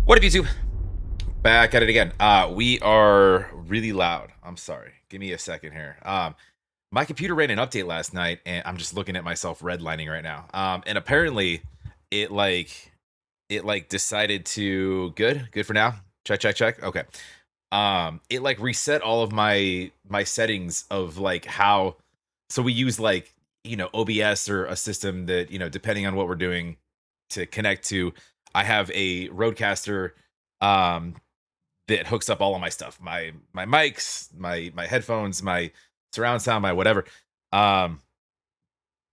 What up, YouTube? Back at it again. We are really loud. I'm sorry. Give me a second here. My computer ran an update last night, and I'm just looking at myself redlining right now. And apparently, it like decided to good for now. Check. Okay. It like reset all of my settings of like how. So we use like OBS or a system that depending on what we're doing to connect to. I have a Rodecaster um that hooks up all of my stuff, my mics, my headphones, my surround sound, my whatever. Um,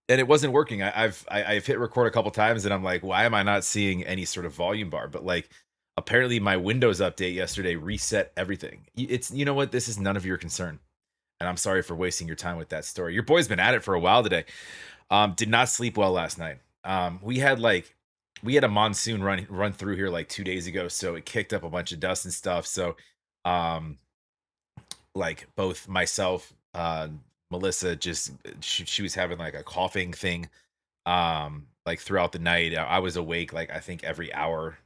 and it wasn't working. I've hit record a couple times, and I'm like, why am I not seeing any sort of volume bar? But like, apparently, my Windows update yesterday reset everything. It's you know what? This is none of your concern, and I'm sorry for wasting your time with that story. Your boy's been at it for a while today. Did not sleep well last night. We had a monsoon run through here like 2 days ago, so it kicked up a bunch of dust and stuff. So um like both myself, Melissa, just she was having like a coughing thing like throughout the night. I was awake like I think every hour.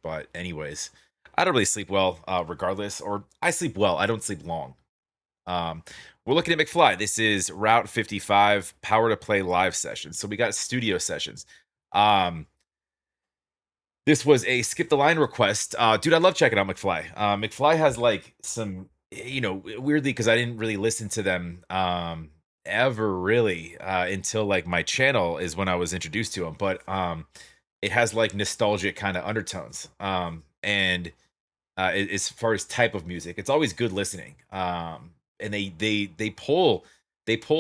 But anyways, I don't really sleep well regardless, or I sleep well, I don't sleep long. um we're looking at McFly. This is Route 55 Power to Play live sessions, so we got studio sessions. um This was a skip the line request. Dude, I love checking out McFly. McFly has like some, weirdly, because I didn't really listen to them ever really until like my channel is when I was introduced to him. But it has like nostalgic kind of undertones. And as far as type of music, it's always good listening. And they pull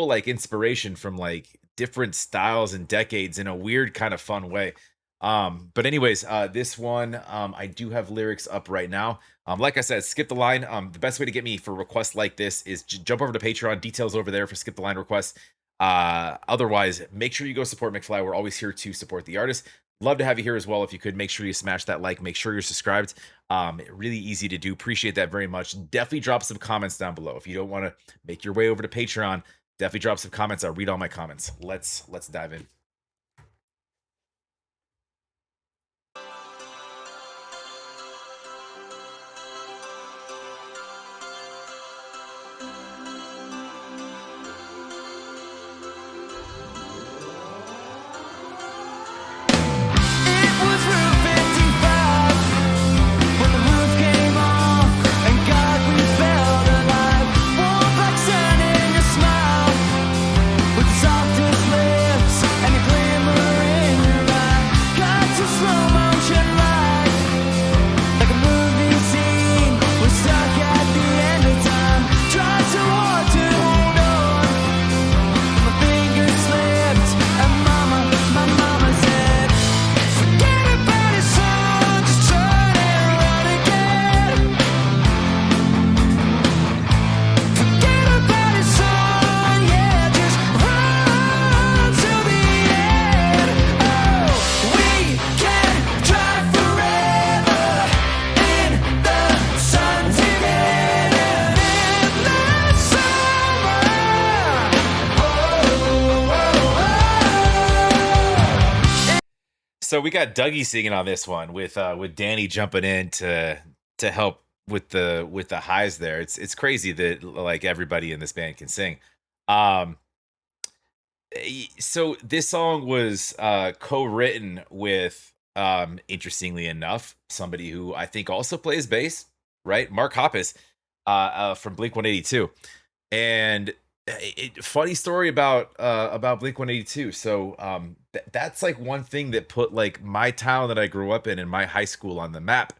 like inspiration from like different styles and decades in a weird kind of fun way. But anyways, this one, I do have lyrics up right now. Like I said, skip the line. The best way to get me for requests like this is jump over to Patreon. Details over there for skip the line requests. Otherwise, make sure you go support McFly. We're always here to support the artist. Love to have you here as well. If you could, make sure you smash that like, make sure you're subscribed. Really easy to do. Appreciate that very much. Definitely drop some comments down below. If you don't want to make your way over to Patreon, definitely drop some comments. I'll read all my comments. Let's dive in. It was Route 55 when the roof came off, and God, we felt alive. Warm black sun in your smile, with the softest lips and a glimmer in your eye. Got to slow motion life, like a movie scene. We're stuck at the end of time. Tried so hard to hold on, my fingers slipped, and my mama said, "Forget about it, son, just turn and run again. Forget about it, son, yeah, just run to the end. Oh, we can drive forever in the sun together in the summer. So we got Dougie singing on this one with Danny jumping in to help with the highs there. It's crazy that like everybody in this band can sing. Um so this song was co-written with interestingly enough somebody who I think also plays bass, right? Mark Hoppus from Blink 182. And funny story about Blink 182. So that's like one thing that put like my town that I grew up in and my high school on the map.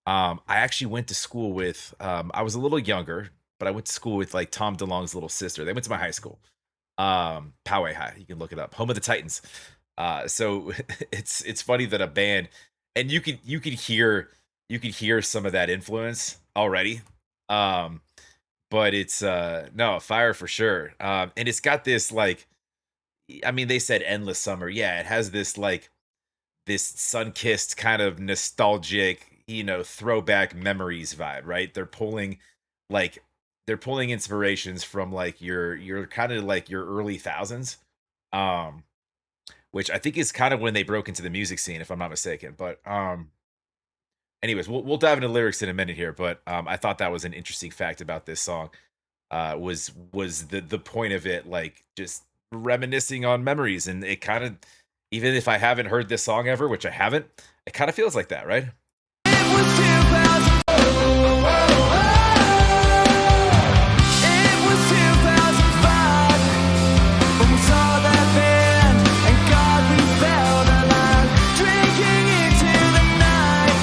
I actually went to school with I was a little younger, but I went to school with like Tom DeLonge's little sister. They went to my high school. Poway High, you can look it up. Home of the Titans. So it's funny that a band, and you could hear some of that influence already. Um but it's no, fire for sure. And it's got this like, I mean, they said endless summer. Yeah, it has this like this sun-kissed kind of nostalgic, throwback memories vibe, right? Like they're pulling inspirations from like your kind of like your early thousands. Um which I think is kind of when they broke into the music scene, if I'm not mistaken. But anyways, we'll dive into lyrics in a minute here. But I thought that was an interesting fact about this song. Was the point of it like just reminiscing on memories, and it kind of, even if I haven't heard this song ever, which I haven't, it kind of feels like that, right? It was 2000. It was 2005 when we saw that band, and God, we felt alive, drinking into the night.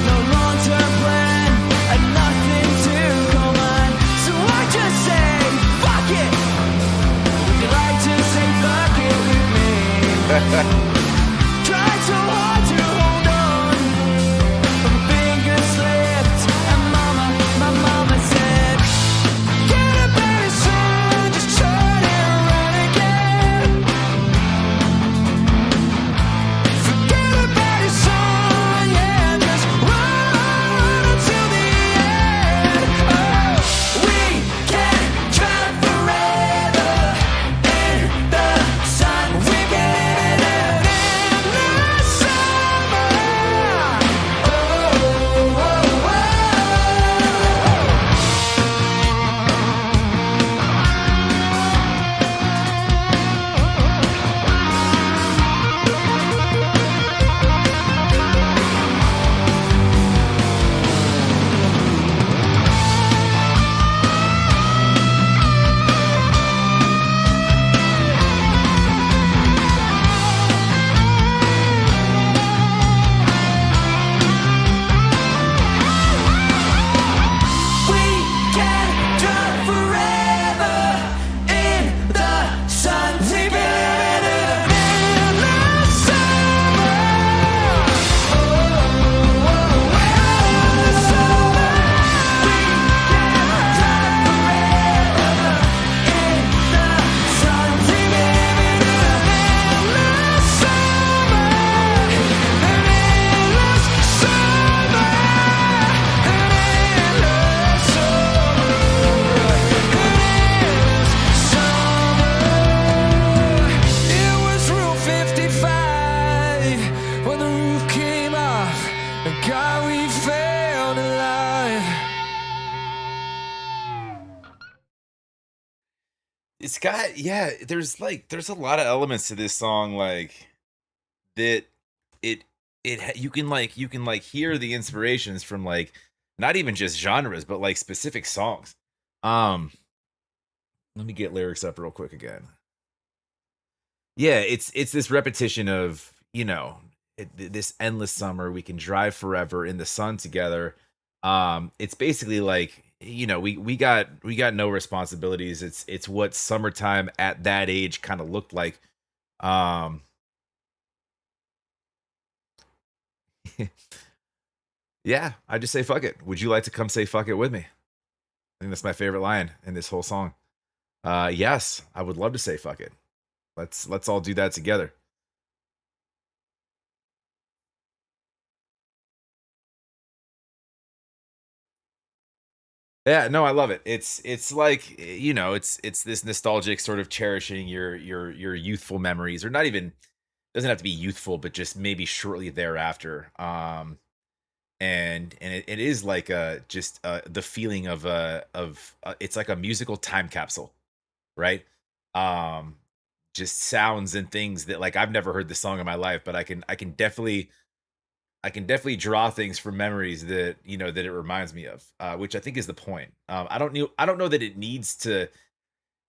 No long-term plan and nothing to go on, so I just say fuck it. Would you like to say fuck it with me? Tried so hard to hold on, but my fingers slipped, and my mama said, get a better son, just turn it around again. Forget about it, son, yeah, just run until the end. Oh, we can drive forever in the sun. We can live in the summer. Oh, oh, oh. We can drive forever in the sun. We can live in the summer. Oh, oh, oh, the summer. We can drive forever in the sun. We can live in the summer. And endless summer. And endless summer. It was Room 55 when the roof came off, and God, we felt alive. It's got, yeah, there's a lot of elements to this song, like that it you can like hear the inspirations from like not even just genres, but like specific songs. Um, let me get lyrics up real quick again. Yeah, it's this repetition of, this endless summer, we can drive forever in the sun together. It's basically like, we got no responsibilities. It's what summertime at that age kind of looked like. Um yeah, I just say fuck it. Would you like to come say fuck it with me? I think that's my favorite line in this whole song. Yes, I would love to say fuck it. Let's all do that together. Yeah, no, I love it. It's like, it's this nostalgic sort of cherishing your youthful memories, or not even, doesn't have to be youthful, but just maybe shortly thereafter. And it is like just the feeling of it's like a musical time capsule, right? Um, just sounds and things that, like, I've never heard the song in my life, but I can definitely draw things from memories that, that it reminds me of, which I think is the point. I don't know that it needs to.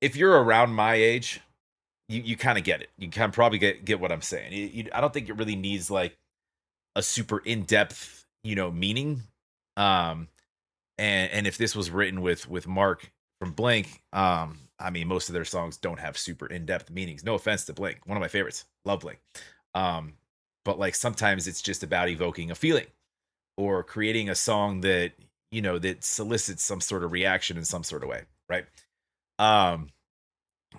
If you're around my age, you kind of get it. You can probably get what I'm saying. I don't think it really needs like a super in depth, meaning. Um, and if this was written with Mark from Blink, I mean, most of their songs don't have super in depth meanings. No offense to Blink, one of my favorites. Love Blink. Um, but like sometimes it's just about evoking a feeling or creating a song that, that solicits some sort of reaction in some sort of way, right? Um,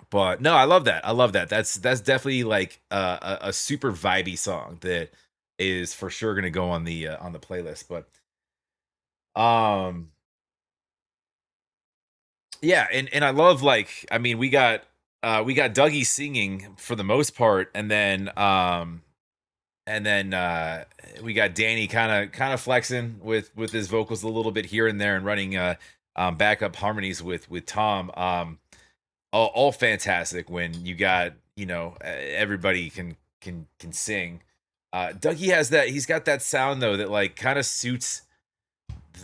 but no, I love that. I love that. That's definitely like a super vibey song that is for sure going to go on the playlist. But um, yeah, and I love, like, I mean, we got we got Dougie singing for the most part, and then we got Danny kind of flexing with his vocals a little bit here and there and running backup harmonies with Tom. All fantastic when you got, everybody can sing. Dougie has that. He's got that sound though that like kind of suits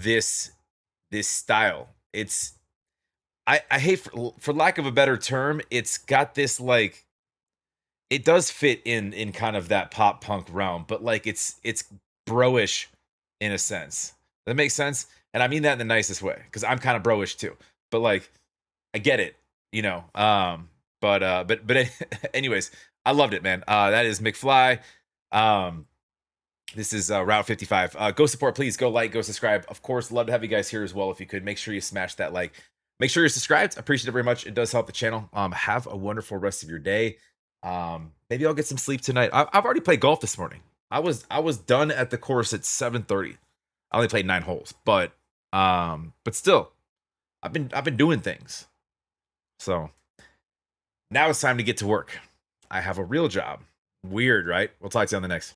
this this style. I hate, for lack of a better term, it's got this like, it does fit in kind of that pop punk realm, but like it's bro-ish in a sense. That makes sense, and I mean that in the nicest way because I'm kind of bro-ish too. But like I get it, you know. But anyways, I loved it, man. That is McFly. Um, this is Route 55. Go support, please. Go like, go subscribe. Of course, love to have you guys here as well. If you could, make sure you smash that like. Make sure you're subscribed. Appreciate it very much. It does help the channel. Have a wonderful rest of your day. Maybe I'll get some sleep tonight. I've already played golf this morning. I was done at the course at 7:30. I only played 9 holes, but still, I've been doing things. So now it's time to get to work. I have a real job. Weird, right? We'll talk to you on the next.